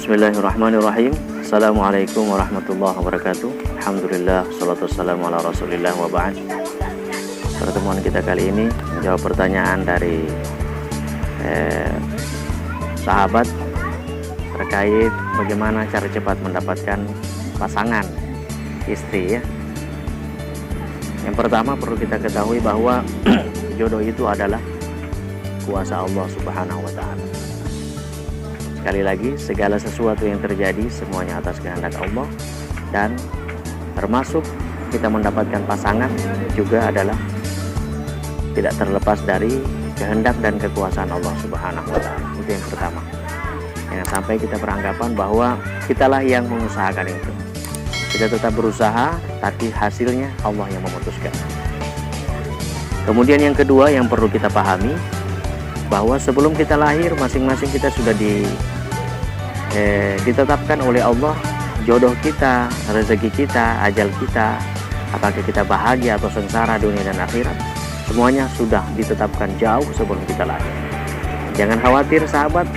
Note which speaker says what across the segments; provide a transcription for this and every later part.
Speaker 1: Bismillahirrahmanirrahim. Assalamualaikum warahmatullahi wabarakatuh. Alhamdulillah, salatu wassalamu ala rasulillah wa ba'd. Pertemuan kita kali ini menjawab pertanyaan dari sahabat terkait bagaimana cara cepat mendapatkan pasangan istri ya. Yang pertama perlu kita ketahui bahwa jodoh itu adalah kuasa Allah Subhanahu wa ta'ala. Sekali lagi, segala sesuatu yang terjadi semuanya atas kehendak Allah, dan termasuk kita mendapatkan pasangan juga adalah tidak terlepas dari kehendak dan kekuasaan Allah Subhanahu wa ta'ala. Itu yang pertama. Jangan sampai kita beranggapan bahwa kitalah yang mengusahakan itu. Kita tetap berusaha, tapi hasilnya Allah yang memutuskan. Kemudian yang kedua yang perlu kita pahami, bahwa sebelum kita lahir masing-masing kita sudah ditetapkan oleh Allah jodoh kita, rezeki kita, ajal kita, apakah kita bahagia atau sengsara dunia dan akhirat, semuanya sudah ditetapkan jauh sebelum kita lahir. Jangan khawatir sahabat,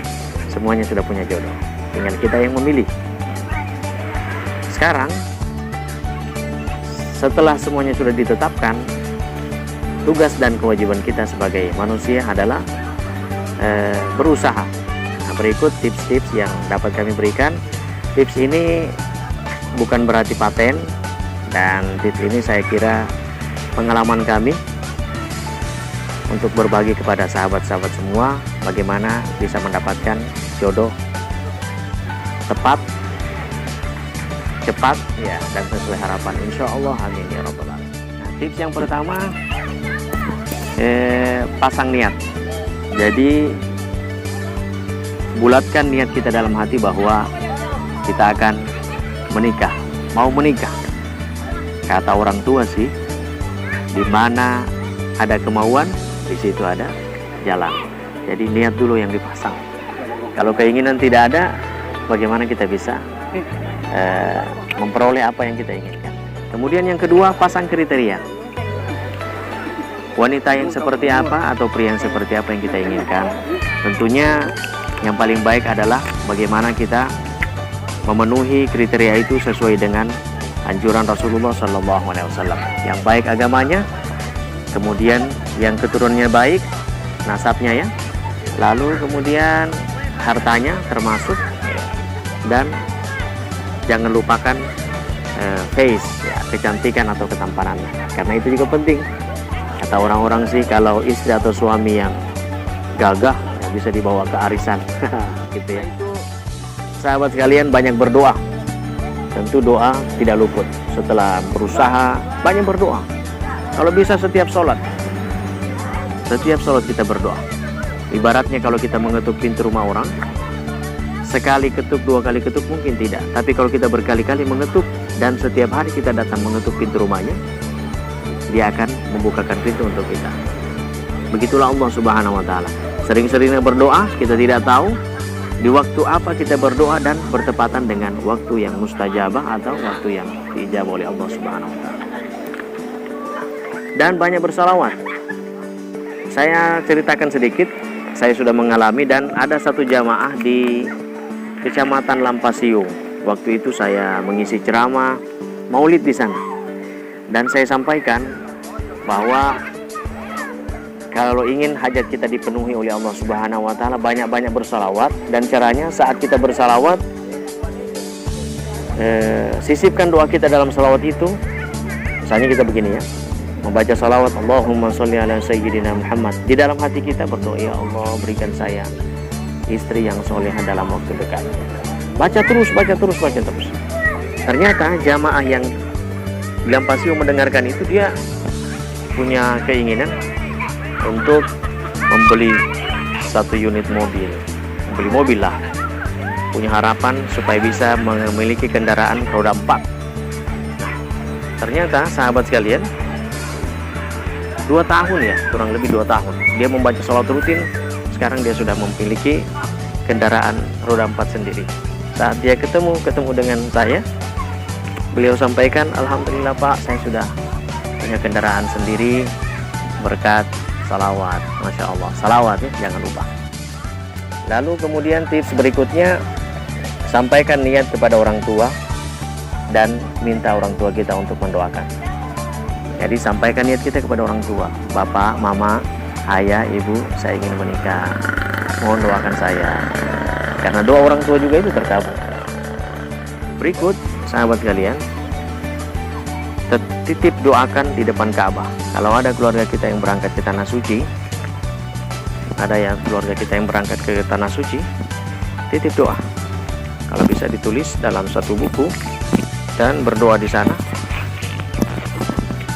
Speaker 1: semuanya sudah punya jodoh, tinggal kita yang memilih. Sekarang setelah semuanya sudah ditetapkan, tugas dan kewajiban kita sebagai manusia adalah berusaha. Nah, berikut tips-tips yang dapat kami berikan. Tips ini bukan berarti paten, dan tips ini saya kira pengalaman kami untuk berbagi kepada sahabat-sahabat semua bagaimana bisa mendapatkan jodoh tepat, cepat ya, dan sesuai harapan, insya Allah, amin ya rabbal alamin. Nah, tips yang pertama, pasang niat. Jadi bulatkan niat kita dalam hati bahwa kita akan menikah, mau menikah. Kata orang tua sih, di mana ada kemauan, di situ ada jalan. Jadi niat dulu yang dipasang. Kalau keinginan tidak ada, bagaimana kita bisa memperoleh apa yang kita inginkan. Kemudian yang kedua, pasang kriteria. Wanita yang seperti apa atau pria yang seperti apa yang kita inginkan. Tentunya yang paling baik adalah bagaimana kita memenuhi kriteria itu sesuai dengan anjuran Rasulullah SAW. Yang baik agamanya, kemudian yang keturunannya baik, nasabnya ya, lalu kemudian hartanya termasuk, dan jangan lupakan face ya, kecantikan atau ketampanannya, karena itu juga penting. Kata orang-orang sih, kalau istri atau suami yang gagah ya bisa dibawa ke arisan gitu ya. Itu sahabat sekalian, banyak berdoa. Tentu doa tidak luput. Setelah berusaha, banyak berdoa. Kalau bisa setiap sholat kita berdoa. Ibaratnya kalau kita mengetuk pintu rumah orang, sekali ketuk, dua kali ketuk mungkin tidak, tapi kalau kita berkali-kali mengetuk dan setiap hari kita datang mengetuk pintu rumahnya, dia akan membukakan pintu untuk kita. Begitulah Allah Subhanahu wa ta'ala. Sering-seringnya berdoa, kita tidak tahu di waktu apa kita berdoa dan bertepatan dengan waktu yang mustajabah atau waktu yang diijabah oleh Allah Subhanahu wa ta'ala. Dan banyak bersalawat. Saya ceritakan sedikit, saya sudah mengalami, dan ada satu jamaah di Kecamatan Lampasiung. Waktu itu saya mengisi ceramah Maulid di sana. Dan saya sampaikan bahwa kalau ingin hajat kita dipenuhi oleh Allah Subhanahu wa ta'ala, banyak-banyak bersalawat. Dan caranya saat kita bersalawat, sisipkan doa kita dalam salawat itu. Misalnya kita begini ya, membaca salawat Allahumma sholli ala sayyidina Muhammad. Di dalam hati kita berdoa, ya Allah, berikan saya istri yang solehah dalam waktu dekat. Baca terus. Ternyata jamaah yang Lampasiung mendengarkan itu, dia punya keinginan untuk membeli satu unit mobil, membeli mobil lah, punya harapan supaya bisa memiliki kendaraan roda 4. Ternyata sahabat sekalian, 2 tahun ya, kurang lebih 2 tahun dia membaca sholat rutin, sekarang dia sudah memiliki kendaraan roda 4 sendiri. Saat dia ketemu dengan saya, beliau sampaikan, alhamdulillah Pak, saya sudah punya kendaraan sendiri berkat salawat. Masya Allah, salawat ya, jangan lupa. Lalu kemudian tips berikutnya, sampaikan niat kepada orang tua dan minta orang tua kita untuk mendoakan. Jadi sampaikan niat kita kepada orang tua, bapak, mama, ayah, ibu, saya ingin menikah, mohon doakan saya, karena doa orang tua juga itu terkabul. Berikut sahabat kalian, titip doakan di depan Ka'bah. Kalau ada keluarga kita yang berangkat ke tanah suci, ada yang keluarga kita yang berangkat ke tanah suci, titip doa. Kalau bisa ditulis dalam satu buku dan berdoa di sana,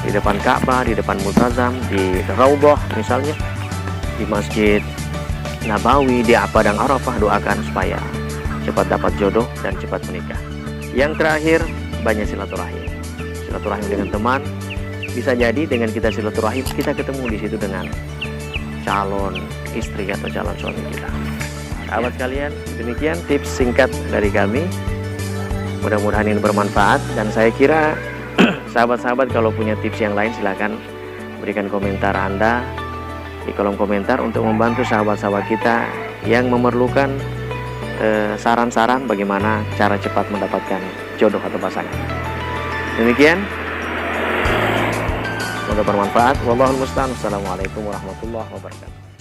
Speaker 1: di depan Ka'bah, di depan Multazam, di Raudhah misalnya, di Masjid Nabawi, di Padang Arafah, doakan supaya cepat dapat jodoh dan cepat menikah. Yang terakhir, banyak silaturahim. Silaturahim dengan teman, bisa jadi dengan kita silaturahim kita ketemu di situ dengan calon istri atau calon suami kita. Sahabat sekalian, demikian tips singkat dari kami. Mudah-mudahan ini bermanfaat, dan saya kira sahabat-sahabat kalau punya tips yang lain silahkan berikan komentar Anda di kolom komentar untuk membantu sahabat-sahabat kita yang memerlukan saran-saran bagaimana cara cepat mendapatkan jodoh atau pasangan. Demikian, semoga bermanfaat. Wallahul musta'an. Wassalamualaikum warahmatullahi wabarakatuh.